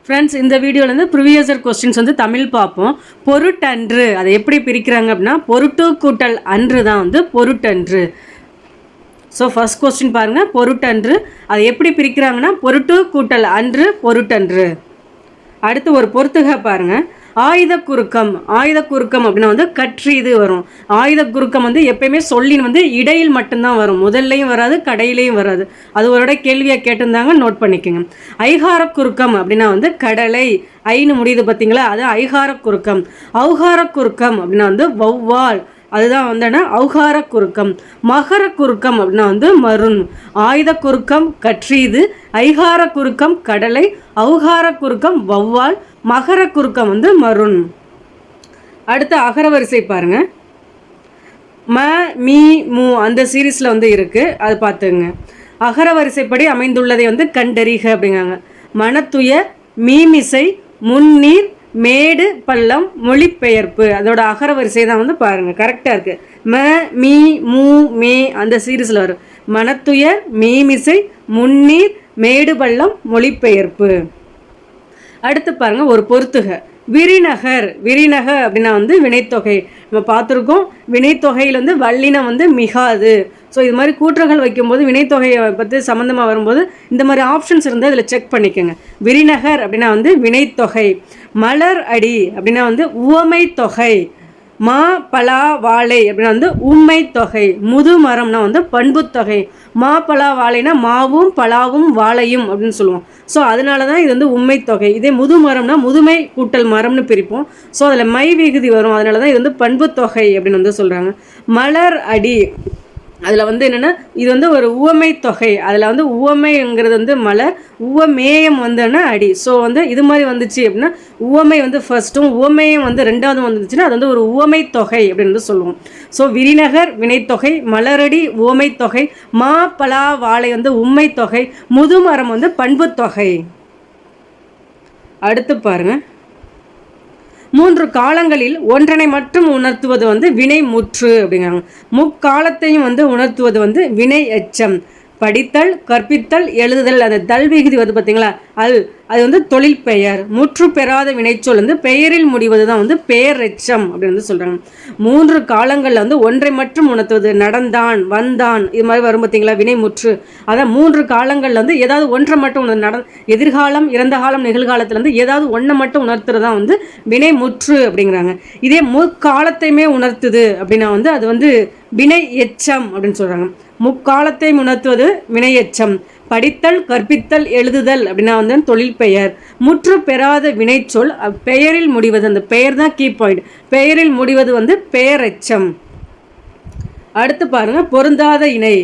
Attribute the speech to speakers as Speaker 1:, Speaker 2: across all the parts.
Speaker 1: Friends, இந்த வீடியோலேருந்து previous year questions வந்து தமிழ் பார்ப்போம். பொருட்டன்று அதை எப்படி பிரிக்கிறாங்க அப்படின்னா, பொருட்டு கூட்டல் அன்று தான் வந்து பொருட்டன்று. ஸோ ஃபர்ஸ்ட் கொஸ்டின் பாருங்கள், பொருட்டன்று அதை எப்படி பிரிக்கிறாங்கன்னா பொருட்டு கூட்டல் அன்று பொருட்டன்று. அடுத்து ஒரு பொறுத்துக பாருங்கள், ஆயுத குறுக்கம். ஆயுத குறுக்கம் அப்படின்னா வந்து கற்றீது வரும். ஆயுத குறுக்கம் வந்து எப்பயுமே சொல்லின் வந்து இடையில் மட்டும்தான் வரும், முதல்லையும் வராது கடையிலையும் வராது. அது ஒரு கேள்வியாக கேட்டிருந்தாங்க, நோட் பண்ணிக்கோங்க. ஐகார குறுக்கம் அப்படின்னா வந்து கடலை, ஐன்னு முடியுது பார்த்தீங்களா, அது ஐகார குறுக்கம். ஔகார குறுக்கம் அப்படின்னா வந்து வௌவால், அதுதான் வந்து ஔகார குறுக்கம். மகர குறுக்கம் அப்படின்னா வந்து மருண். ஆயுத குறுக்கம் கற்றீது, ஐகார குறுக்கம் கடலை, ஔகார குறுக்கம் வௌவால், மகர குறுக்கம் வந்து மருண். அடுத்து அகரவரிசை பாருங்க, ம மீ மு அந்த சீரீஸில் வந்து இருக்குது, அது பார்த்துங்க. அகரவரிசைப்படி அமைந்துள்ளதை வந்து கண்டறிக அப்படிங்காங்க. மனத்துய, மீமிசை, முன்னீர், மேடு பள்ளம், மொழிபெயர்ப்பு, அதோட அகரவரிசை தான் வந்து பாருங்கள் கரெக்டாக இருக்குது. ம மீ மூ மே அந்த சீரீஸில் வரும். மனத்துயர், மீமிசை, முன்னீர், மேடு பள்ளம், மொழிபெயர்ப்பு. அடுத்து பாருங்கள் ஒரு பொறுத்துக, விரிநகர். விரிநகர் அப்படின்னா வந்து வினைத்தொகை. நம்ம பார்த்துருக்கோம், வினைத்தொகையில் வந்து வல்லினம் வந்து மிகாது. ஸோ இது மாதிரி கூற்றுகள் வைக்கும்போது வினைத்தொகையை பற்றி சம்மந்தமாக வரும்போது இந்த மாதிரி ஆப்ஷன்ஸ் இருந்தால் இதில் செக் பண்ணிக்கோங்க. விரிநகர் அப்படின்னா வந்து வினைத்தொகை. மலர் அடி அப்படின்னா வந்து உவமை தொகை. மா பலா வாழை அப்படின்னா வந்து உண்மை தொகை. முது மரம்னா வந்து பண்புத்தொகை. மா பலா வாழைனா மாவும் பலாவும் வாழையும் அப்படின்னு சொல்லுவோம். ஸோ அதனால தான் இது வந்து உண்மை தொகை. இதே முது மரம்னா முதுமை கூட்டல் மரம்னு பிரிப்போம். ஸோ அதில் மை விகுதி வரும், அதனால தான் இது வந்து பண்புத்தொகை அப்படின்னு வந்து சொல்கிறாங்க. மலர் அடி அதில் வந்து என்னென்னா இது வந்து ஒரு உவமை தொகை. அதில் வந்து உவமைங்கிறது வந்து மலர், உவமேயம் வந்துன்னா அடி. ஸோ வந்து இது மாதிரி வந்துச்சு அப்படின்னா உவமை வந்து ஃபர்ஸ்ட்டும் உவமேயம் வந்து ரெண்டாவதும் வந்துச்சுன்னா அது வந்து ஒரு உவமை தொகை அப்படின்னு வந்து சொல்லுவோம். ஸோ விரிநகர் வினைத்தொகை, மலரடி உவமை தொகை, மா பலா வாழை வந்து உண்மை தொகை, முதுமரம் வந்து பண்பு தொகை. அடுத்து பாருங்கள், 3 காலங்களில் ஒன்றனை மட்டும் உணர்த்துவது வந்து வினை முற்று அப்படிங்கிறாங்க. முக்காலத்தையும் வந்து உணர்த்துவது வந்து வினை எச்சம். படித்தல், கற்பித்தல், எழுதுதல், அந்த தல் விகுதி வந்து பார்த்தீங்களா, அது வந்து தொழில் பெயர். முற்று பெறாத வினைச்சொல் வந்து பெயரில் முடிவது தான் வந்து பெயர் எச்சம் அப்படின்னு வந்து சொல்கிறாங்க. 3 காலங்களில் வந்து ஒன்றை மட்டும் உணர்த்துவது, நடந்தான், வந்தான், இது மாதிரி வரும் பார்த்தீங்களா வினை முற்று. அதான் 3 காலங்களில் வந்து ஏதாவது ஒன்றை மட்டும் எதிர்காலம், இறந்த காலம், நிகழ்காலத்தில் வந்து ஏதாவது ஒன்றை மட்டும் உணர்த்துறது தான் வந்து வினை முற்று அப்படிங்கிறாங்க. இதே முக்காலத்தையுமே உணர்த்துது அப்படின்னா வந்து அது வந்து வினை எச்சம் அப்படின்னு சொல்கிறாங்க. முக்காலத்தை உணர்த்துவது வினை எச்சம். படித்தல், கற்பித்தல், எழுதுதல் அப்படின்னா வந்து தொழில் பெயர். முற்று பெறாத வினைச்சொல் பெயரில் முடிவது, அந்த பெயர் தான் கீ பாயிண்ட், பெயரில் முடிவது வந்து பெயர் எச்சம். அடுத்து பாருங்க, பொருந்தாத இணை.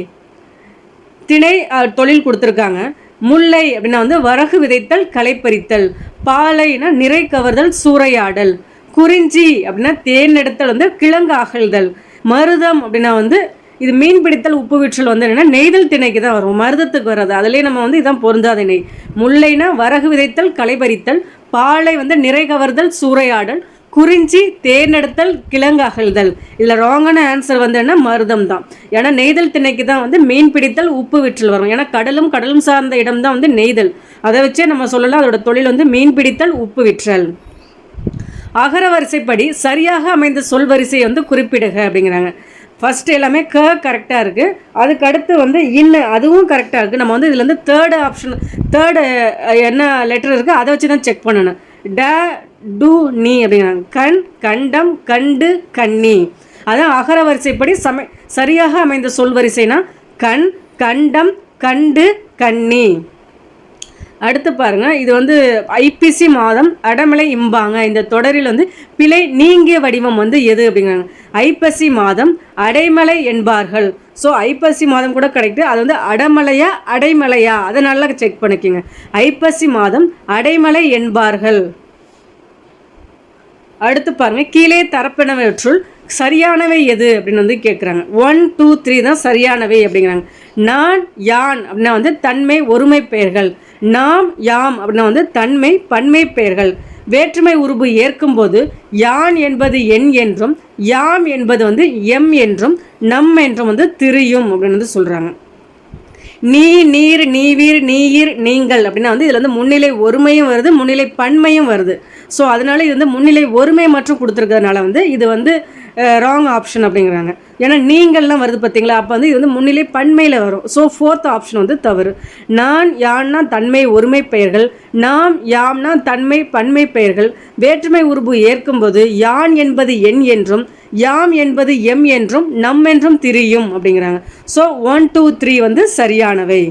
Speaker 1: திணை தொழில் கொடுத்துருக்காங்க. முல்லை அப்படின்னா வந்து வரகு விதைத்தல், களைப்பறித்தல். பாலைனா நிறை கவர்தல், சூறையாடல். குறிஞ்சி அப்படின்னா தேர்ந்தெடுத்தல் வந்து கிழங்கு அகழ்தல். மருதம் அப்படின்னா வந்து இது மீன் பிடித்தல், உப்பு விற்றல் வந்து என்னென்னா நெய்தல் திணைக்கு தான் வரும், மருதத்துக்கு வராது. அதுலேயே நம்ம வந்து இதான் பொருந்தாத இணை. முல்லைனா வரகு விதைத்தல், களைபறித்தல். பாலை வந்து நிறை கவர்தல், சூறையாடல். குறிஞ்சி தேர்ந்தெடுத்தல், கிழங்கு அகழ்தல். இதில் ராங்கான ஆன்சர் வந்து என்ன, மருதம் தான். ஏன்னா நெய்தல் திணைக்கு தான் வந்து மீன் பிடித்தல், உப்பு விற்றல் வரும். ஏன்னா கடலும் சார்ந்த இடம் தான் வந்து நெய்தல். அதை வச்சே நம்ம சொல்லலாம் அதோட தொழில் வந்து மீன் பிடித்தல், உப்பு விற்றல். அகரவரிசைப்படி சரியாக அமைந்த சொல்வரிசையை வந்து குறிப்பிடுக அப்படிங்கிறாங்க. ஃபஸ்ட்டு எல்லாமே கரெக்டாக இருக்குது, அதுக்கு அடுத்து வந்து அதுவும் கரெக்டாக இருக்குது. நம்ம வந்து இதில் வந்து தேர்டு என்ன லெட்டர் இருக்குது அதை வச்சு தான் செக் பண்ணணும். ட டு நீ அப்படிங்கிறாங்க. கண், கண்டம், கண்டு, கண்ணி. அதான் அகரவரிசைப்படி சரியாக அமைந்த சொல்வரிசைனா கண், கண்டம், கண்டு, கண்ணி. அடுத்து பாருங்கள், இது வந்து ஐப்பசி மாதம் அடமலை இம்பாங்க. இந்த தொடரில் வந்து பிழை நீங்கிய வடிவம் வந்து எது அப்படிங்கிறாங்க. ஐப்பசி மாதம் அடைமலை என்பார்கள். ஸோ ஐப்பசி மாதம் கூட கரெக்டு, அது வந்து அடமலையா அடைமலையா அதை நல்லா செக் பண்ணிக்கோங்க. ஐப்பசி மாதம் அடைமலை என்பார்கள். அடுத்து பாருங்கள், கீழே தரப்பினவற்றுள் சரியானவை எது அப்படின்னு வந்து கேட்குறாங்க. 1, 2, 3 தான் சரியானவை அப்படிங்கிறாங்க. நான், யான் அப்படின்னா வந்து தன்மை ஒருமை பெயர்கள். நாம், யாம் அப்படின்னா வந்து தன்மை பன்மை பெயர்கள். வேற்றுமை உருபு ஏற்கும்போது யான் என்பது என் என்றும், யாம் என்பது வந்து எம் என்றும், நம் என்றும் வந்து திரியும் அப்படின்னு வந்து சொல்கிறாங்க. நீ, நீர், நீவீர், நீயிர், நீங்கள் அப்படின்னா வந்து இதில் வந்து முன்னிலை ஒருமையும் வருது, முன்னிலை பன்மையும் வருது. ஸோ அதனால இது வந்து முன்னிலை ஒருமை மற்றும் கொடுத்துருக்கிறதுனால வந்து இது வந்து ராங் ஆப்ஷன் அப்படிங்கிறாங்க. ஏன்னா நீங்கள்லாம் வருது பார்த்தீங்களா, அப்போ வந்து இது வந்து முன்னிலை பன்மையில் வரும். ஸோ 4th ஆப்ஷன் வந்து தவறு. நான், யான்னா தன்மை ஒருமை பெயர்கள், நாம், யாம்னா தன்மை பன்மை பெயர்கள், வேற்றுமை உருபு ஏற்கும்போது யான் என்பது என் என்றும் யாம் என்பது எம் என்றும் நம் என்றும் திரியும் அப்படிங்கிறாங்க. ஸோ 1, 2, 3 வந்து சரியானவை.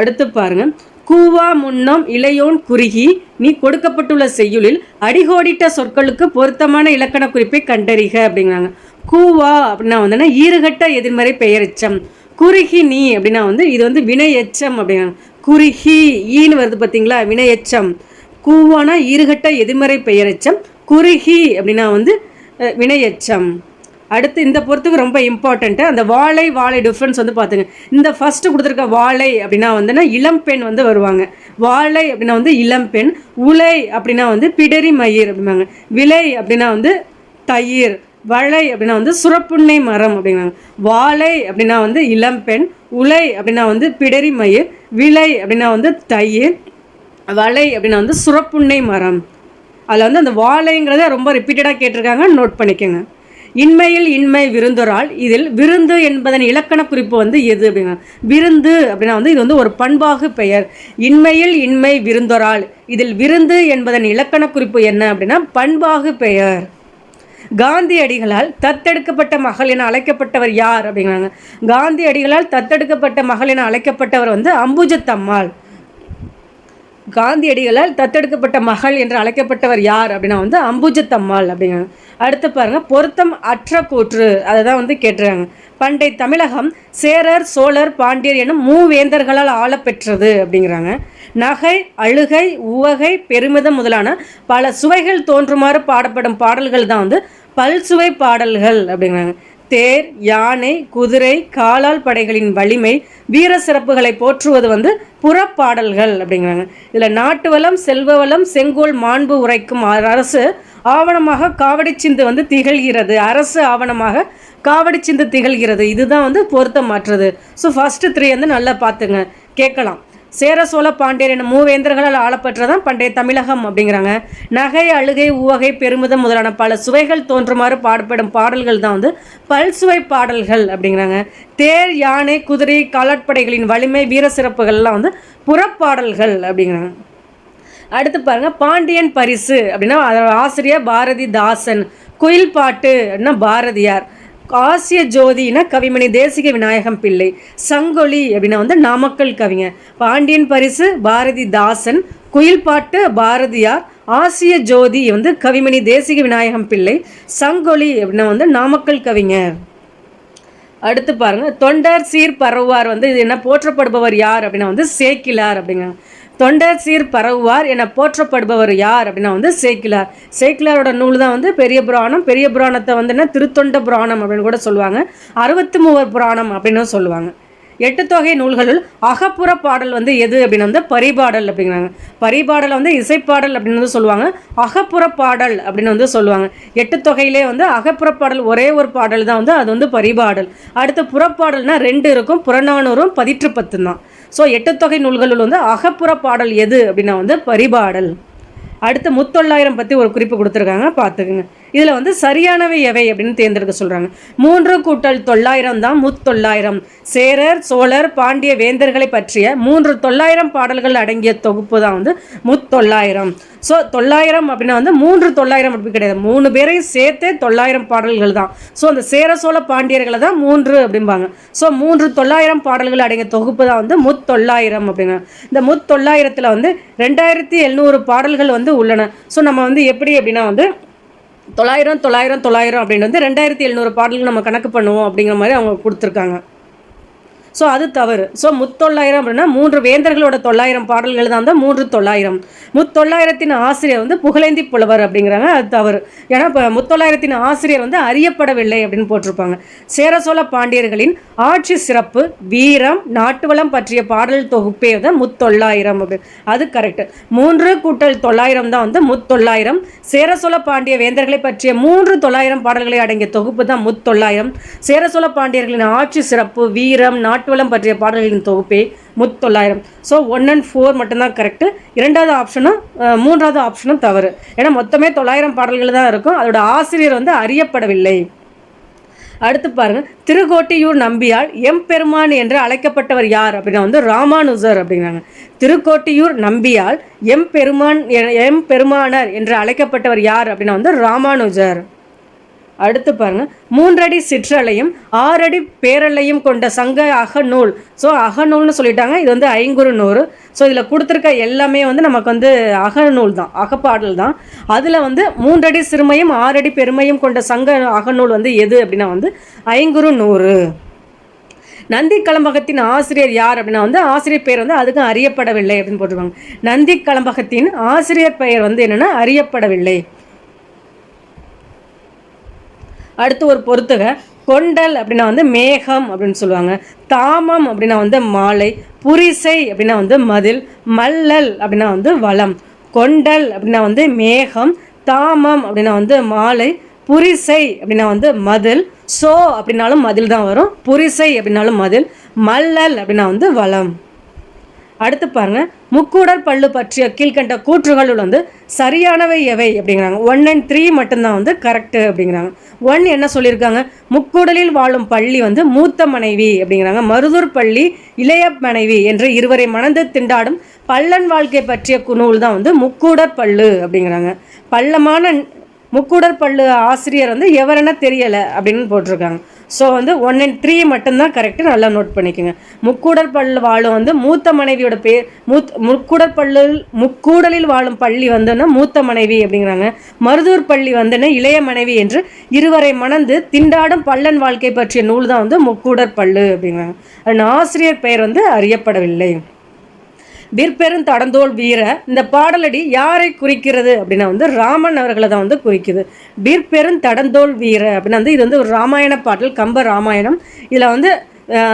Speaker 1: அடுத்து பாருங்க, கூவா முன்னம் இளையோன் குறுகி நீ கொடுக்கப்பட்டுள்ள செய்யுளில் அடிகோடிட்ட சொற்களுக்கு பொருத்தமான இலக்கண குறிப்பை கண்டறிக அப்படிங்கிறாங்க. கூவா அப்படின்னா வந்து ஈறுகட்ட எதிர்மறை பெயரெச்சம். குறுகி நீ அப்படின்னா வந்து இது வந்து வினை எச்சம் அப்படிங்கிறாங்க. குறுகி ஈன்னு வருது பார்த்தீங்களா, வினை எச்சம். கூவானா ஈறுகட்ட எதிர்மறை பெயரெச்சம், குறுகி அப்படின்னா வந்து வினை எச்சம். அடுத்து இந்த பொறுத்துக்கு ரொம்ப இம்பார்ட்டண்ட்டு அந்த வாழை வாழை டிஃப்ரென்ஸ் வந்து பார்த்துங்க. இந்த ஃபஸ்ட்டு கொடுத்துருக்க வாழை அப்படின்னா வந்துன்னா இளம்பெண் வந்து வருவாங்க. வாழை அப்படின்னா வந்து இளம்பெண், உலை அப்படின்னா வந்து பிடரி மயிர் அப்படிம்பாங்க, விலை அப்படின்னா வந்து தயிர், வளை அப்படின்னா வந்து சுரப்புன்னை மரம் அப்படிங்கிறாங்க. வாழை அப்படின்னா வந்து இளம்பெண், உலை அப்படின்னா வந்து பிடரி மயிர், விலை அப்படின்னா வந்து தயிர், வளை அப்படின்னா வந்து சுரப்புன்னை மரம். அதில் வந்து அந்த வாழைங்கிறத ரொம்ப ரிப்பீட்டடாக கேட்டிருக்காங்க, நோட் பண்ணிக்கோங்க. இன்மையில் இன்மை விருந்தொரால் இதில் விருந்து என்பதன் இலக்கண குறிப்பு வந்து எது அப்படிங்க. விருந்து அப்படின்னா வந்து இது வந்து ஒரு பண்பாகு பெயர். இன்மையில் இன்மை விருந்தொரால் இதில் விருந்து என்பதன் இலக்கண குறிப்பு என்ன அப்படின்னா பண்பாகு பெயர். காந்தியடிகளால் தத்தெடுக்கப்பட்ட மகள் என அழைக்கப்பட்டவர் யார் அப்படிங்கிறாங்க. காந்தியடிகளால் தத்தெடுக்கப்பட்ட மகள் என அழைக்கப்பட்டவர் வந்து அம்புஜத்தம்மாள். காந்தியடிகளால் தத்தெடுக்கப்பட்ட மகள் என்று அழைக்கப்பட்டவர் யார் அப்படின்னா வந்து அம்புஜத்தம்மாள் அப்படிங்கிறாங்க. அடுத்து பாருங்கள், பொருத்தம் அற்ற கூற்று அதை தான் வந்து கேட்டுறாங்க. பண்டை தமிழகம் சேரர் சோழர் பாண்டியர் எனும் மூவேந்தர்களால் ஆளப்பெற்றது அப்படிங்கிறாங்க. நகை, அழுகை, உவகை, பெருமிதம் முதலான பல சுவைகள் தோன்றுமாறு பாடப்படும் பாடல்கள் தான் வந்து பல்சுவை பாடல்கள் அப்படிங்கிறாங்க. தேர், யானை, குதிரை, காலால் படைகளின் வலிமை, வீர சிறப்புகளை போற்றுவது வந்து புறப்பாடல்கள் அப்படிங்கிறாங்க. இதில் நாட்டு வளம், செல்வ வளம், செங்கோல் மாண்பு உரைக்கும் அரசு ஆவணமாக காவடி சிந்து வந்து திகழ்கிறது. அரசு ஆவணமாக காவடி சிந்து திகழ்கிறது. இதுதான் வந்து பொருத்தம் மாற்றுறது. ஸோ ஃபஸ்ட்டு 3 வந்து நல்லா பார்த்துங்க, கேட்கலாம். சேர சோழ பாண்டியர் என மூவேந்தர்களால் ஆளப்பெற்றதான் பண்டைய தமிழகம் அப்படிங்கிறாங்க. நகை, அழுகை, உவகை, பெருமிதம் முதலான பல சுவைகள் தோன்றுமாறு பாடப்படும் பாடல்கள் தான் வந்து பல்சுவை பாடல்கள் அப்படிங்கிறாங்க. தேர், யானை, குதிரை, காலாட்படைகளின் வலிமை, வீர சிறப்புகள்லாம் வந்து புறப்பாடல்கள் அப்படிங்கிறாங்க. அடுத்து பாருங்கள், பாண்டியன் பரிசு அப்படின்னா அதோட ஆசிரியர் பாரதிதாசன். குயில் பாட்டு அப்படின்னா பாரதியார். ஆசிய ஜோதினா கவிமணி தேசிக விநாயகம் பிள்ளை. சங்கொலி அப்படின்னா வந்து நாமக்கல் கவிஞர். பாண்டியன் பரிசு பாரதிதாசன், குயில் பாட்டு பாரதியார், ஆசிய ஜோதி வந்து கவிமணி தேசிக விநாயகம் பிள்ளை, சங்கொலி அப்படின்னா வந்து நாமக்கல் கவிஞர். அடுத்து பாருங்கள், தொண்டர் சீர் பரவுவார் வந்து இது என்ன போற்றப்படுபவர் யார் அப்படின்னா வந்து சேக்கிலார் அப்படிங்கிறாங்க. தொண்டர் சீர் பரவுவார் என போற்றப்படுபவர் யார் அப்படின்னா வந்து சேக்கிலார். சேக்கிலாரோட நூல் தான் வந்து பெரிய புராணம். பெரிய புராணத்தை வந்து என்ன திருத்தொண்ட புராணம் அப்படின்னு கூட சொல்லுவாங்க. 63 புராணம் அப்படின்னு சொல்லுவாங்க. 8 தொகை நூல்களுள் அகப்புற பாடல் வந்து எது அப்படின்னு வந்து பரிபாடல் அப்படிங்கிறாங்க. பரிபாடலை வந்து இசைப்பாடல் அப்படின்னு வந்து சொல்லுவாங்க, அகப்புற பாடல் அப்படின்னு வந்து சொல்லுவாங்க. 8 தொகையிலே வந்து அகப்புற பாடல் ஒரே ஒரு பாடல் தான் வந்து அது வந்து பரிபாடல். அடுத்து புறப்பாடல்னா 2 இருக்கும், புறநானூறும் 10 தான். ஸோ 8 தொகை நூல்களுள் வந்து அகப்புற பாடல் எது அப்படின்னா வந்து பரிபாடல். அடுத்து முத்தொள்ளாயிரம் பற்றி ஒரு குறிப்பு கொடுத்துருக்காங்க, பார்த்துக்குங்க. இதில் வந்து சரியானவை எவை அப்படின்னு தேர்ந்தெடுக்க சொல்கிறாங்க. 3 கூட்டல் 900 தான் முத்தொள்ளாயிரம். சேரர் சோழர் பாண்டிய வேந்தர்களை பற்றிய 3 900 பாடல்கள் அடங்கிய தொகுப்பு தான் வந்து முத்தொள்ளாயிரம். ஸோ 900 அப்படின்னா வந்து 3 900 அப்படி கிடையாது, 3 பேரையும் சேர்த்தே 900 பாடல்கள் தான். ஸோ அந்த சேர சோழ பாண்டியர்களை தான் 3 அப்படிம்பாங்க. ஸோ 3 900 பாடல்கள் அடங்கிய தொகுப்பு தான் வந்து முத்தொள்ளாயிரம் அப்படிங்க. இந்த முத்தொள்ளாயிரத்தில் வந்து 2700 பாடல்கள் வந்து உள்ளன. ஸோ நம்ம வந்து எப்படி அப்படின்னா வந்து 900 900 900 அப்படின்னு வந்து 2700 பாடல்கள் நம்ம கணக்கு பண்ணுவோம் அப்படிங்கிற மாதிரி அவங்க கொடுத்துருக்காங்க. ஸோ அது தவறு. ஸோ முத்தொள்ளாயிரம் அப்படின்னா 3 வேந்தர்களோட 900 பாடல்கள் தான் வந்து 3 900. முத்தொள்ளாயிரத்தின் ஆசிரியர் வந்து புகழேந்தி புலவர் அப்படிங்கிறாங்க, அது தவறு. ஏன்னா இப்போ முத்தொள்ளாயிரத்தின் ஆசிரியர் வந்து அறியப்படவில்லை அப்படின்னு போட்டிருப்பாங்க. சேர சோழ பாண்டியர்களின் ஆட்சி சிறப்பு, வீரம், நாட்டு வளம் பற்றிய பாடல் தொகுப்பே வந்து முத்தொள்ளாயிரம் அப்படின்னு, அது கரெக்டு. 3 கூட்டல் 900 தான் வந்து முத்தொள்ளாயிரம். சேர சோழ பாண்டிய வேந்தர்களை பற்றிய 3 900 பாடல்களை அடங்கிய தொகுப்பு தான் முத்தொள்ளாயிரம். சேர சோழ பாண்டியர்களின் ஆட்சி சிறப்பு, வீரம், நாட்டு நாட்டுவளம் பற்றிய பாடல்களின் தொகுப்பே முத்தொள்ளாயிரம். ஸோ 1 and 4 மட்டும்தான் கரெக்டு. இரண்டாவது ஆப்ஷனும் மூன்றாவது ஆப்ஷனும் தவறு. ஏன்னா மொத்தமே 900 பாடல்கள் தான் இருக்கும். அதோட ஆசிரியர் வந்து அறியப்படவில்லை. அடுத்து பாருங்க, திருக்கோட்டியூர் நம்பியால் எம்பெருமான் என்று அழைக்கப்பட்டவர் யார் அப்படின்னா வந்து ராமானுஜர் அப்படிங்கிறாங்க. திருக்கோட்டியூர் நம்பியால் எம்பெருமானர் என்று அழைக்கப்பட்டவர் யார் அப்படின்னா வந்து ராமானுஜர். அடுத்து பாருங்க, 3 அடி சிற்றலையும் 6 அடி பேரலையும் கொண்ட சங்க அகநூல். ஸோ அகநூல்னு சொல்லிட்டாங்க. இது வந்து ஐங்குறுநூறு. ஸோ இதில் கொடுத்துருக்க எல்லாமே வந்து நமக்கு வந்து அகநூல் தான், அகப்பாடல் தான். அதில் வந்து 3 அடி சிறுமையும் 6 அடி பெருமையும் கொண்ட சங்க அகநூல் வந்து எது அப்படின்னா வந்து ஐங்குறுநூறு. நந்தி கலம்பகத்தின் ஆசிரியர் யார் அப்படின்னா வந்து ஆசிரியர் பெயர் வந்து அதுக்கும் அறியப்படவில்லை அப்படின்னு போட்டுருவாங்க. நந்தி கலம்பகத்தின் ஆசிரியர் பெயர் வந்து என்னென்னா அறியப்படவில்லை. அடுத்து ஒரு பொறுத்துக, கொண்டல் அப்படின்னா வந்து மேகம் அப்படின்னு சொல்லுவாங்க. தாமம் அப்படின்னா வந்து மாலை. புரிசை அப்படின்னா வந்து மதில். மல்லல் அப்படின்னா வந்து வளம். கொண்டல் அப்படின்னா வந்து மேகம். தாமம் அப்படின்னா வந்து மாலை. புரிசை அப்படின்னா வந்து மதில். சோ அப்படின்னாலும் மதில் தான் வரும். புரிசை அப்படின்னாலும் மதில். மல்லல் அப்படின்னா வந்து வளம். அடுத்து பாருங்க, முக்கூடர் பல்லு பற்றிய கீழ்கண்ட கூற்றுகளுள் வந்து சரியானவை எவை அப்படிங்கிறாங்க. 1 and 3 மட்டும்தான் வந்து கரெக்டு அப்படிங்கிறாங்க. 1 என்ன சொல்லியிருக்காங்க, முக்கூடலில் வாழும் பள்ளி வந்து மூத்த மனைவி அப்படிங்கிறாங்க. மருதூர் பள்ளி இளைய மனைவி என்று இருவரை மணந்து திண்டாடும் பல்லன் வாழ்க்கை பற்றிய நூல் தான் வந்து முக்கூடர் பல்லு அப்படிங்கிறாங்க. பள்ளமான முக்கூடர் பல்லு ஆசிரியர் வந்து எவரென தெரியலை அப்படின்னு போட்டிருக்காங்க. ஸோ வந்து 1 and 3 மட்டும்தான் கரெக்டு. நல்லா நோட் பண்ணிக்கோங்க. முக்கூடர் பல்லு வாழும் வந்து மூத்த மனைவியோட பேர் முக்கூடலில் வாழும் பள்ளி வந்துன்னா மூத்த மனைவி அப்படிங்கிறாங்க. மருதூர் பள்ளி வந்துன்னு இளைய மனைவி என்று இருவரை மணந்து திண்டாடும் பல்லன் வாழ்க்கை பற்றிய நூல் தான் வந்து முக்கூடர் பல்லு அப்படிங்கிறாங்க. அதன் ஆசிரியர் பெயர் வந்து அறியப்படவில்லை. விற்பெரும் தடந்தோல் வீர இந்த பாடலடி யாரை குறிக்கிறது அப்படின்னா வந்து ராமன் அவர்களை தான் வந்து குறிக்குது. விற்பெரும் தடந்தோல் வீர அப்படின்னா வந்து இது வந்து ஒரு ராமாயண பாடல், கம்ப ராமாயணம். இதில் வந்து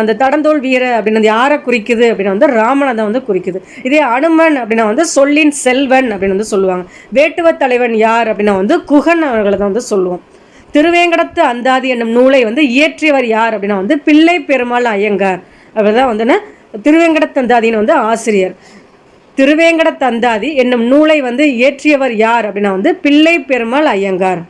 Speaker 1: அந்த தடந்தோல் வீர அப்படின்னு யாரை குறிக்குது அப்படின்னா வந்து ராமனை தான் வந்து குறிக்குது. இதே அனுமன் அப்படின்னா வந்து சொல்லின் செல்வன் அப்படின்னு வந்து சொல்லுவாங்க. வேட்டுவ தலைவன் யார் அப்படின்னா வந்து குகன் அவர்களை தான் வந்து சொல்லுவோம். திருவேங்கடத்து அந்தாதி என்னும் நூலை வந்து இயற்றியவர் யார் அப்படின்னா வந்து பிள்ளை பெருமாள் ஐயங்கார். அவர் தான் வந்துன்னா திருவேங்கடத்தந்தாதின்னு வந்து ஆசிரியர். திருவேங்கடத்தந்தாதி என்னும் நூலை வந்து இயற்றியவர் யார் அப்படின்னா வந்து பிள்ளை பெருமாள் ஐயங்கார்.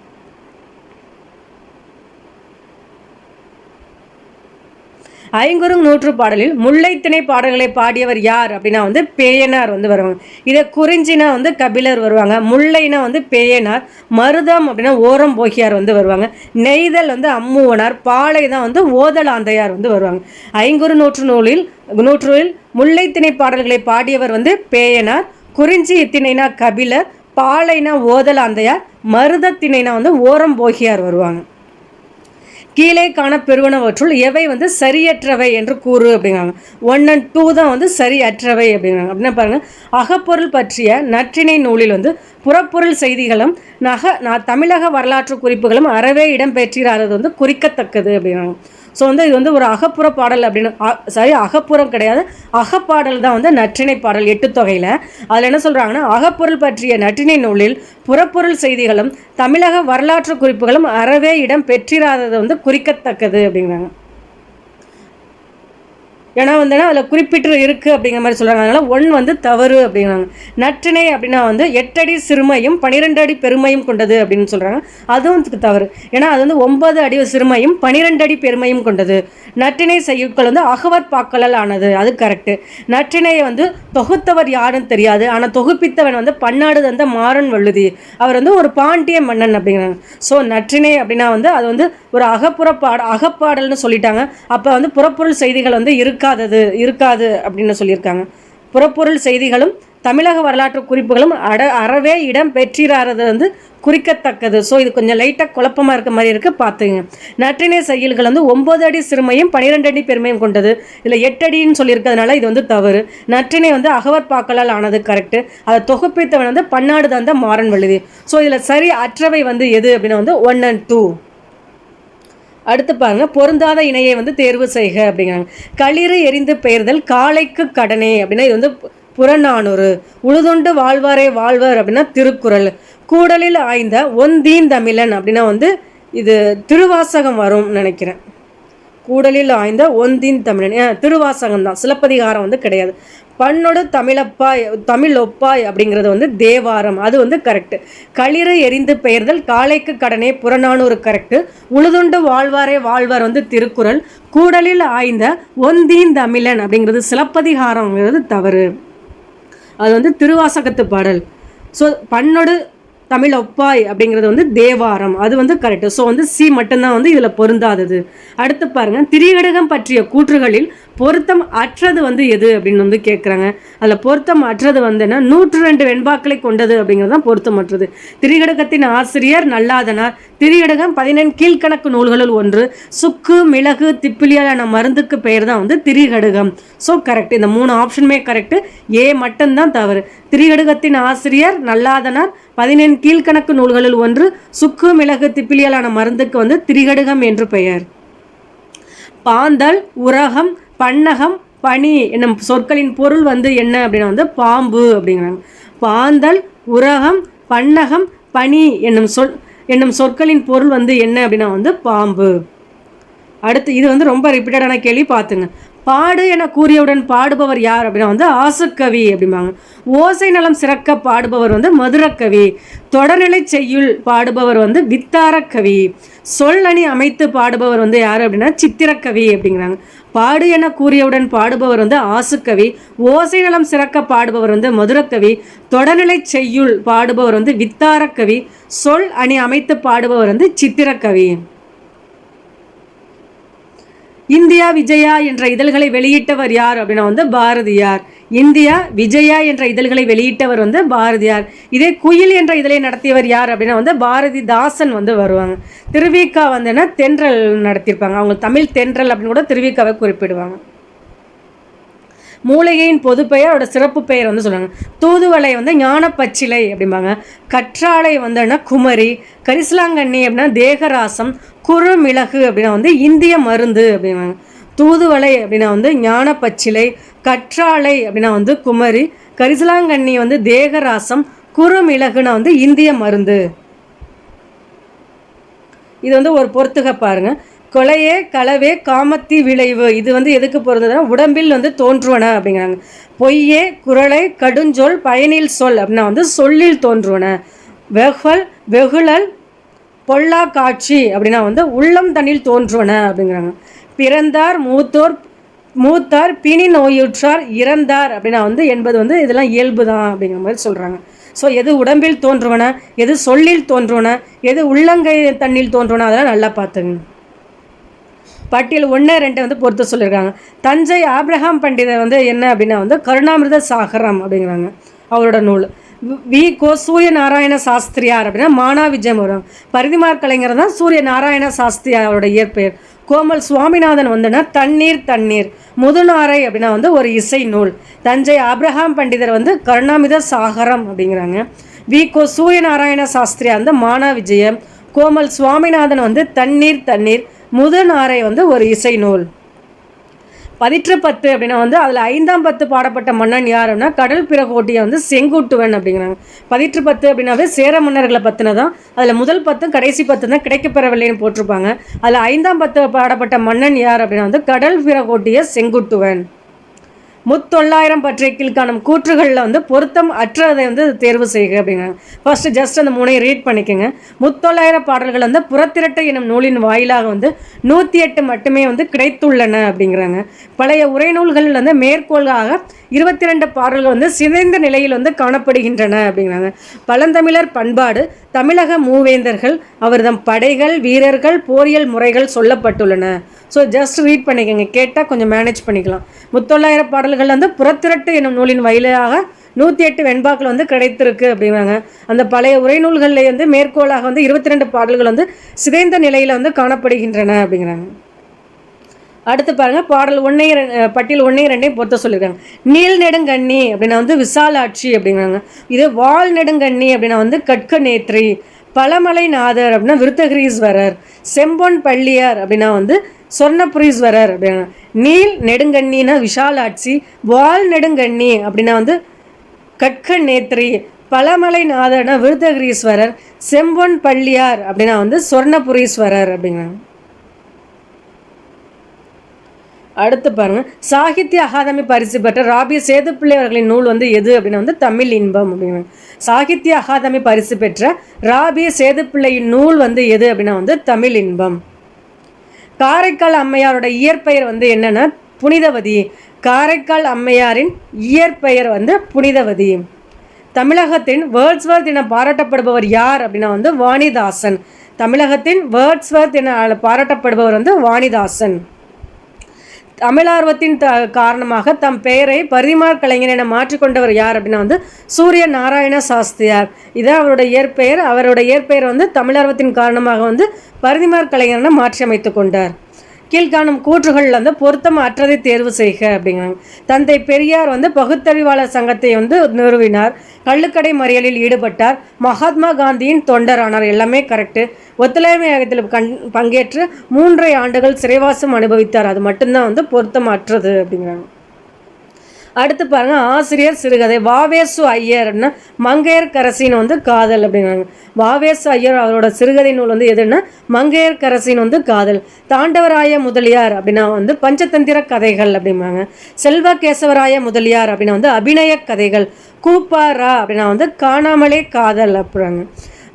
Speaker 1: ஐங்குறுநூற்று பாடலில் முல்லைத்திணை பாடல்களை பாடியவர் யார் அப்படின்னா வந்து பேயனார் வந்து வருவாங்க. இதை குறிஞ்சினா வந்து கபிலர் வருவாங்க. முல்லைனா வந்து பேயனார். மருதம் அப்படின்னா ஓரம் போகியார் வந்து வருவாங்க. நெய்தல் வந்து அம்முவனார். பாலை தான் வந்து ஓதலாந்தையார் வந்து வருவாங்க. ஐங்குறுநூற்றில் முல்லைத்திணை பாடல்களை பாடியவர் வந்து பேயனார். குறிஞ்சி இத்திணைனா கபிலர். பாலைனா ஓதலாந்தையார். மருதத்திணைனா வந்து ஓரம் போகியார் வருவாங்க. கீழே காண பெறுவனவற்றுள் எவை வந்து சரியற்றவை என்று கூறு அப்படிங்கிறாங்க. 1 and 2 தான் வந்து சரியற்றவை அப்படிங்கிறாங்க. அப்படின்னா பாருங்கள், அகப்பொருள் பற்றிய நற்றிணை நூலில் வந்து புறப்பொருள் செய்திகளும் தமிழக வரலாற்று குறிப்புகளும் அறவே இடம்பெற்றிராதது வந்து குறிக்கத்தக்கது அப்படிங்கிறாங்க. ஸோ வந்து இது வந்து ஒரு அகப்புற பாடல் அப்படின்னு அகப்புறம் கிடையாது, அகப்பாடல் தான் வந்து நற்றிணை பாடல் 8 தொகையில். அதில் என்ன சொல்கிறாங்கன்னா, அகப்பொருள் பற்றிய நற்றிணை நூலில் புறப்பொருள் செய்திகளும் தமிழக வரலாற்று குறிப்புகளும் அறவே இடம் பெற்றிராதது வந்து குறிக்கத்தக்கது அப்படிங்கிறாங்க. ஏன்னா வந்து அதில் குறிப்பிட்டு இருக்குது அப்படிங்கிற மாதிரி சொல்கிறாங்க. அதனால் 1 வந்து தவறு அப்படிங்கிறாங்க. நற்றிணை அப்படின்னா வந்து 8 அடி சிறுமையும் 12 அடி பெருமையும் கொண்டது அப்படின்னு சொல்கிறாங்க. அதுவும் தவறு. ஏன்னா அது வந்து 9 அடி சிறுமையும் 12 அடி பெருமையும் கொண்டது. நற்றிணை செய்யுட்கள் வந்து அகவர் பாக்கலால் ஆனது, அது கரெக்டு. நற்றிணையை வந்து தொகுத்தவர் யாருன்னு தெரியாது, ஆனால் தொகுப்பித்தவன் வந்து பன்னாடு தந்த மாறன் வள்ளுதி. அவர் வந்து ஒரு பாண்டிய மன்னன் அப்படிங்கிறாங்க. ஸோ நற்றிணை அப்படின்னா வந்து அது வந்து ஒரு அகப்பாடல்னு சொல்லிட்டாங்க. அப்போ வந்து புறப்பொருள் செய்திகள் வந்து இருக்காது அப்படின்னு சொல்லியிருக்காங்க. புறப்பொருள் செய்திகளும் தமிழக வரலாற்று குறிப்புகளும் அறவே இடம் பெற்றிராதது வந்து குறிக்கத்தக்கது. ஸோ இது கொஞ்சம் லைட்டாக குழப்பமாக இருக்க மாதிரி இருக்குது, பார்த்துங்க. நற்றிணை செய்யுள்கள் வந்து 9 அடி சிறுமையும் 12 அடி பெருமையும் கொண்டது. இதில் 8 அடின்னு சொல்லியிருக்கிறதுனால இது வந்து தவறு. நற்றிணை வந்து அகவர் பாக்கலால் ஆனது கரெக்டு. அதை தொகுப்பித்தவன் வந்து பன்னாடு தந்த மாறன் வள்ளுதி. ஸோ இதில் சரி அற்றவை வந்து எது அப்படின்னா வந்து 1 and 2. அடுத்து பாருங்க, பொருந்தாத இணையை வந்து தேர்வு செய்க அப்படிங்கிறாங்க. களிறு எரிந்து பெயர்தல் காளைக்கு கடனே அப்படின்னா இது வந்து புறநானூறு. உழுதுண்டு வாழ்வாரே வாழ்வர் அப்படின்னா திருக்குறள். கூடலில் ஆய்ந்த ஒந்தீன் தமிழன் அப்படின்னா வந்து இது திருவாசகம் வரும் நினைக்கிறேன். கூடலில் ஆய்ந்த ஒந்தின் தமிழன், திருவாசகம் தான், சிலப்பதிகாரம் வந்து கிடையாது. பண்ணொடு தமிழப்பாய் தமிழ் ஒப்பாய் அப்படிங்கிறது வந்து தேவாரம், அது வந்து கரெக்டு. களிறு எரிந்து பெயர்தல் காளைக்கு கடனே புறநானூறு கரெக்டு. உழுதுண்டு வாழ்வாரே வாழ்வார் வந்து திருக்குறள். கூடலில் ஆய்ந்த ஒந்தீன் தமிழன் அப்படிங்கிறது சிலப்பதிகாரங்கிறது தவறு, அது வந்து திருவாசகத்து பாடல். ஸோ பண்ணொடு தமிழ் ஒப்பாய் அப்படிங்கிறது வந்து தேவாரம், அது வந்து கரெக்டு. ஸோ வந்து சி மட்டும்தான் வந்து இதில் பொருந்தாதது. அடுத்து பாருங்கள், திரிகடுகம் பற்றிய கூற்றுகளில் பொருத்தம் அற்றது வந்து எது அப்படின்னு வந்து கேட்குறாங்க. அதில் பொருத்தம் அற்றது வந்துன்னா 102 வெண்பாக்களை கொண்டது அப்படிங்கிறது தான் பொருத்தமற்றது. திரிகடுகத்தின் ஆசிரியர் நல்லாதனார். திரிகடுகம் 14 கீழ்கணக்கு நூல்களுள் ஒன்று. சுக்கு மிளகு திப்பிலியான மருந்துக்கு பெயர் தான் வந்து திரிகடுகம். ஸோ கரெக்ட், இந்த 3 ஆப்ஷனுமே கரெக்டு, ஏ மட்டும்தான் தவறு. திரிகடுகத்தின் ஆசிரியர் நல்லாதனார், 14 கீழ்கணக்கு நூல்களில் ஒன்று. சுக்கு மிளகு திப்பிலியலான மருந்துக்கு வந்து திரிகடுகம் என்று பெயர். பாந்தல் உரகம் பன்னகம் பனி என்னும் சொற்களின் பொருள் வந்து என்ன அப்படின்னா வந்து பாம்பு அப்படிங்கிறாங்க. பாந்தல் உரகம் பன்னகம் பனி என்னும் சொற்களின் பொருள் வந்து என்ன அப்படின்னா வந்து பாம்பு. அடுத்து இது வந்து ரொம்ப ரிப்பீட்டடான கேள்வி, பார்த்துங்க. பாடு என கூறியவுடன் பாடுபவர் யார் அப்படின்னா வந்து ஆசுக்கவி அப்படிம்பாங்க. ஓசை நலம் சிறக்க பாடுபவர் வந்து மதுரக்கவி. தொடர்நிலை செய்யுள் பாடுபவர் வந்து வித்தாரக்கவி. சொல் அணி அமைத்து பாடுபவர் வந்து யார் அப்படின்னா சித்திரக்கவி அப்படிங்கிறாங்க. பாடு என கூறியவுடன் பாடுபவர் வந்து ஆசுக்கவி. ஓசை நலம் சிறக்க பாடுபவர் வந்து மதுரக்கவி. தொடர்நிலை செய்யுள் பாடுபவர் வந்து வித்தாரக்கவி. சொல் அணி அமைத்து பாடுபவர் வந்து சித்திரக்கவி. இந்தியா விஜயா என்ற இதழ்களை வெளியிட்டவர் யார் அப்படின்னா வந்து பாரதியார். இந்தியா விஜயா என்ற இதழ்களை வெளியிட்டவர் வந்து பாரதியார். இதே குயில் என்ற இதழை நடத்தியவர் யார் அப்படின்னா வந்து பாரதிதாசன் வந்து வருவாங்க. திருவிக்கா வந்துன்னா தென்றல் நடத்தியிருப்பாங்க, அவங்க தமிழ் தென்றல் அப்படின்னு கூட திருவிக்காவை குறிப்பிடுவாங்க. மூலிகையின் பொது பெயர், அவரோட சிறப்பு பெயர் வந்து சொல்லுவாங்க. தூதுவளை வந்து ஞானப்பச்சிலை அப்படிம்பாங்க. கற்றாழை வந்துன்னா குமரி. கரிசலாங்கண்ணி அப்படின்னா தேகராசம். குறுமிளகு அப்படின்னா வந்து இந்திய மருந்து அப்படிம்பாங்க. தூதுவளை அப்படின்னா வந்து ஞானப்பச்சிலை. கற்றாழை அப்படின்னா வந்து குமரி. கரிசலாங்கண்ணி வந்து தேகராசம். குறுமிளகுனா வந்து இந்திய மருந்து. இது வந்து ஒரு பொறுத்துக பாருங்க. கொலையே களவே காமத்தி விளைவு, இது வந்து எதுக்கு பொருந்ததுன்னா உடம்பில் வந்து தோன்றுவன அப்படிங்கிறாங்க. பொய்யே குரலை கடுஞ்சொல் பயனில் சொல் அப்படின்னா வந்து சொல்லில் தோன்றுவன. வெகுழல் பொல்லா காட்சி அப்படின்னா வந்து உள்ளம் தண்ணில் தோன்றுவன அப்படிங்கிறாங்க. பிறந்தார் மூத்தார் பிணி நோயுற்றார் இறந்தார் அப்படின்னா வந்து என்பது வந்து இதெல்லாம் இயல்பு தான் அப்படிங்கிற மாதிரி சொல்கிறாங்க. ஸோ எது உடம்பில் தோன்றுவன, எது சொல்லில் தோன்றுவன, எது உள்ளங்கை தண்ணில் தோன்றுவன, அதெல்லாம் நல்லா பார்த்துங்க. பட்டியல் 1, 2 வந்து பொறுத்து சொல்லியிருக்காங்க. தஞ்சை ஆப்ரஹாம் பண்டிதர் வந்து என்ன அப்படின்னா வந்து கருணாமிர்த சாகரம் அப்படிங்கிறாங்க அவரோட நூல். வி கோ சூரிய நாராயண சாஸ்திரியார் அப்படின்னா மானா விஜயம் வரும். பரிதிமார் கலைஞர் தான் சூரிய நாராயண சாஸ்திரியார் அவரோட இயற்பெயர். கோமல் சுவாமிநாதன் வந்துன்னா தண்ணீர். முதுநாரை அப்படின்னா வந்து ஒரு இசை நூல். தஞ்சை ஆப்ரஹாம் பண்டிதர் வந்து கருணாமிர்த சாகரம் அப்படிங்கிறாங்க. வி கோ சூரிய நாராயண சாஸ்திரியார் வந்து மானா விஜயம். கோமல் சுவாமிநாதன் வந்து தண்ணீர். முதுநாரை வந்து ஒரு இசை நூல். 10 அப்படின்னா வந்து அதில் 5ஆம் 10 பாடப்பட்ட மன்னன் யார் அப்படின்னா கடல் பிறகோட்டியை வந்து செங்குட்டுவன் அப்படிங்கிறாங்க. 10 அப்படின்னாவே சேர மன்னர்களை பற்றினதான். அதில் முதல் 10 கடைசி 10 தான் கிடைக்கப்பெறவில்லைன்னு போட்டிருப்பாங்க. அதில் 5ஆம் 10 பாடப்பட்ட மன்னன் யார் அப்படின்னா வந்து கடல் பிறகோட்டிய செங்குட்டுவன். 900 பற்றிய கீழ்காணும் கூற்றுகளில் வந்து பொருத்தம் அற்றதை வந்து தேர்வு செய்க அப்படிங்கிறாங்க. ஃபர்ஸ்ட் ஜஸ்ட் அந்த 3 ரீட் பண்ணிக்கோங்க. 900 பாடல்கள் வந்து புறத்திரட்டை எனும் நூலின் வாயிலாக வந்து 108 மட்டுமே வந்து கிடைத்துள்ளன அப்படிங்கிறாங்க. பழைய உரைநூல்களில் வந்து மேற்கோளாக 22 பாடல்கள் வந்து சிதைந்த நிலையில் வந்து காணப்படுகின்றன அப்படிங்கிறாங்க. பழந்தமிழர் பண்பாடு, தமிழக மூவேந்தர்கள், அவர்தம் படைகள், வீரர்கள், போரியல் முறைகள் சொல்லப்பட்டுள்ளன. ஸோ ஜஸ்ட் ரீட் பண்ணிக்கோங்க, கேட்டால் கொஞ்சம் மேனேஜ் பண்ணிக்கலாம். 900 பாடல்கள் வந்து புறத்திரட்டு என்னும் நூலின் வழியாக 108 வெண்பாக்கள் வந்து கிடைத்திருக்கு அப்படிங்கிறாங்க. அந்த பழைய உரைநூல்களில் வந்து மேற்கோளாக வந்து 22 பாடல்கள் வந்து சிதைந்த நிலையில் வந்து காணப்படுகின்றன அப்படிங்கிறாங்க. அடுத்து பாருங்கள், பட்டியல் 1, 2 பொறுத்த சொல்லியிருக்காங்க. நீல் நெடுங்கண்ணி அப்படின்னா வந்து விசாலாட்சி அப்படிங்கிறாங்க. இது வால் நெடுங்கண்ணி அப்படின்னா வந்து கட்க நேத்ரி. பழமலை நாதர் அப்படின்னா விருத்தகிரீஸ்வரர். செம்பொன் பள்ளியார் அப்படின்னா வந்து சொர்ணபுரீஸ்வரர் அப்படின்னா. நீல் நெடுங்கண்ணினா விஷாலாட்சி. வால் நெடுங்கண்ணி அப்படின்னா வந்து கட்க நேத்ரி. பழமலை நாதர்னா விருத்தகிரீஸ்வரர். செம்பொன் பள்ளியார் அப்படின்னா வந்து சொர்ணபுரீஸ்வரர் அப்படிங்கிறாங்க. அடுத்து பாருங்கள், சாகித்ய அகாதமி பரிசு பெற்ற ராபி சேதுப்பிள்ளை அவர்களின் நூல் வந்து எது அப்படின்னா வந்து தமிழ் இன்பம் அப்படிங்க. சாகித்ய அகாதமி பரிசு பெற்ற ராபி சேதுப்பிள்ளையின் நூல் வந்து எது அப்படின்னா வந்து தமிழ் இன்பம். காரைக்கால் அம்மையாரோட இயற்பெயர் வந்து என்னென்னா புனிதவதி. காரைக்கால் அம்மையாரின் இயற்பெயர் வந்து புனிதவதி. தமிழகத்தின் வேர்ட்ஸ்வர்த் என பாராட்டப்படுபவர் யார் அப்படின்னா வந்து வாணிதாசன். தமிழகத்தின் வேர்ட்ஸ்வர்த் என பாராட்டப்படுபவர் வந்து வாணிதாசன். தமிழார்வத்தின் காரணமாக தம் பெயரை பரிதிமாற் கலைஞர் என மாற்றிக்கொண்டவர் யார் அப்படின்னா வந்து சூரிய நாராயண சாஸ்திரியார். இதான் அவருடைய இயற்பெயர். அவருடைய இயற்பெயர் வந்து தமிழார்வத்தின் காரணமாக வந்து பரிதிமாற் கலைஞர் என மாற்றி அமைத்து கொண்டார். கீழ்காணும் கூற்றுகளில் வந்து பொருத்தம் அற்றதை தேர்வு செய்க அப்படிங்கிறாங்க. தந்தை பெரியார் வந்து பகுத்தறிவாளர் சங்கத்தை வந்து நிறுவினார். கள்ளுக்கடை மறியலில் ஈடுபட்டார். மகாத்மா காந்தியின் தொண்டரானார். எல்லாமே கரெக்டு. ஒத்துழையாமை இயக்கத்தில் பங்கேற்று 3.5 ஆண்டுகள் சிறைவாசம் அனுபவித்தார். அது மட்டும்தான் வந்து பொருத்தம் அற்றது அப்படிங்கிறாங்க. அடுத்து பாருங்க, ஆசிரியர் சிறுகதை. வாவேசு ஐயர் அப்படின்னா மங்கையர்க்கரசின் வந்து காதல் அப்படிங்கிறாங்க. வாவேசு ஐயர் அவரோட சிறுகதை நூல் வந்து எதுன்னா மங்கையர்க்கரசின் வந்து காதல். தாண்டவராய முதலியார் அப்படின்னா வந்து பஞ்சதந்திர கதைகள் அப்படிம்பாங்க. செல்வ கேசவராய முதலியார் அப்படின்னா வந்து அபிநய கதைகள். கூப்பாரா அப்படின்னா வந்து காணாமலே காதல் அப்படிறாங்க.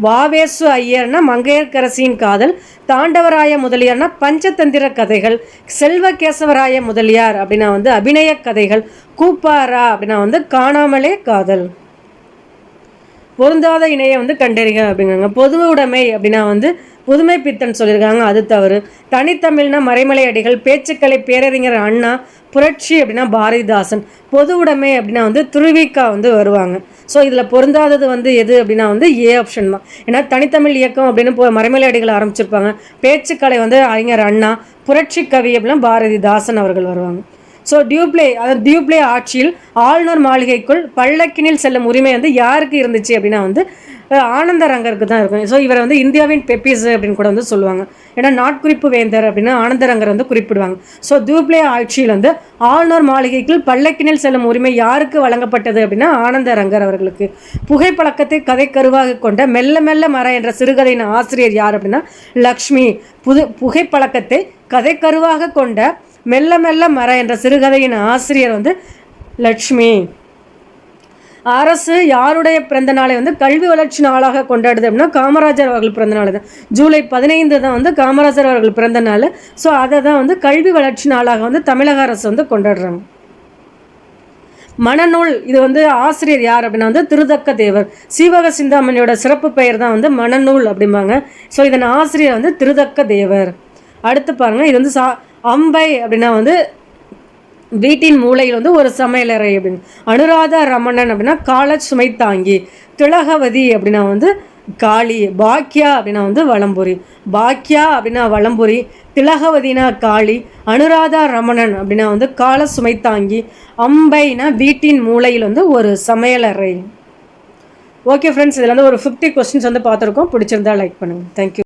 Speaker 1: வாவேசு ஐயர்னா மங்கையர்க்கரசியின் காதல். தாண்டவராய முதலியார்னா பஞ்சதந்திர கதைகள். செல்வ கேசவராய முதலியார் அப்படின்னா வந்து அபிநய கதைகள். கூப்பாரா அப்படின்னா வந்து காணாமலே காதல். பொருந்தாத இணையை வந்து கண்டறிக அப்படிங்கிறாங்க. பொது உடைமை அப்படின்னா வந்து புதுமை பித்தன் சொல்லியிருக்காங்க, அது தவறு. தனித்தமிழ்னா மறைமலை அடிகள். பேச்சுக்கலை பேரறிஞர் அண்ணா. புரட்சி அப்படின்னா பாரதிதாசன். பொது உடைமை அப்படின்னா வந்து துருவிக்கா வந்து வருவாங்க. ஸோ இதில் பொருந்தாதது வந்து எது அப்படின்னா வந்து ஏ ஆப்ஷன் தான். ஏன்னா தனித்தமிழ் இயக்கம் அப்படின்னு மறைமலை அடிகள் ஆரம்பிச்சிருப்பாங்க. பேச்சுக்கலை வந்து அறிஞர் அண்ணா. புரட்சி கவி அப்படின்னா பாரதிதாசன் அவர்கள் வருவாங்க. ஸோ டியூப்ளே ஆட்சியில் ஆளுநர் மாளிகைக்குள் பல்லக்கினில் செல்லும் உரிமை வந்து யாருக்கு இருந்துச்சு அப்படின்னா வந்து ஆனந்தரங்கருக்கு தான் இருக்கும். ஸோ இவரை வந்து இந்தியாவின் பெப்பிஸ் அப்படின்னு கூட வந்து சொல்லுவாங்க. ஏன்னா நாட்குறிப்பு வேந்தர் அப்படின்னா ஆனந்தரங்கர் வந்து குறிப்பிடுவாங்க. ஸோ டியூப்ளே ஆட்சியில் வந்து ஆளுநர் மாளிகைக்குள் பல்லக்கினில் செல்லும் உரிமை யாருக்கு வழங்கப்பட்டது அப்படின்னா ஆனந்தரங்கர் அவர்களுக்கு. புகைப்பழக்கத்தை கதைக்கருவாக கொண்ட மெல்ல மெல்ல மர என்ற சிறுகதையின் ஆசிரியர் யார் அப்படின்னா லக்ஷ்மி. புகைப்பழக்கத்தை கதைக்கருவாக கொண்ட மெல்ல மெல்ல மர என்ற சிறுகதையின் ஆசிரியர் வந்து லட்சுமி. அரசு யாருடைய பிறந்த நாளை வந்து கல்வி வளர்ச்சி நாளாக கொண்டாடுது அப்படின்னா காமராஜர் அவர்கள் பிறந்த நாள் தான். ஜூலை 15 தான் வந்து காமராஜர் அவர்கள் பிறந்த நாள். ஸோ அதை தான் வந்து கல்வி வளர்ச்சி நாளாக வந்து தமிழக அரசு வந்து கொண்டாடுறாங்க. மணநூல் இது வந்து ஆசிரியர் யார் அப்படின்னா வந்து திருதக்க தேவர். சீவக சிந்தாமணியோட சிறப்பு பெயர் தான் வந்து மணநூல் அப்படிம்பாங்க. ஸோ இதன் ஆசிரியர் வந்து திருதக்க தேவர். அடுத்து பாருங்கள், இது வந்து அம்பை அப்படின்னா வந்து வீட்டின் மூலையில் வந்து ஒரு சமையலறை அப்படின்னு. அனுராதா ரமணன் அப்படின்னா கால சுமை தாங்கி. திலகவதி அப்படின்னா வந்து காளி. பாக்கியா அப்படின்னா வந்து வலம்புரி. பாக்கியா அப்படின்னா வலம்புரி. திலகவதினா காளி. அனுராதா ரமணன் அப்படின்னா வந்து கால சுமை தாங்கி. அம்பைனா வீட்டின் மூலையில் வந்து ஒரு சமையலறை. ஓகே ஃப்ரெண்ட்ஸ், இதில் வந்து ஒரு 50 கொஸ்டின்ஸ் வந்து பார்த்துருக்கோம். பிடிச்சிருந்தா லைக் பண்ணுங்கள். தேங்க்யூ.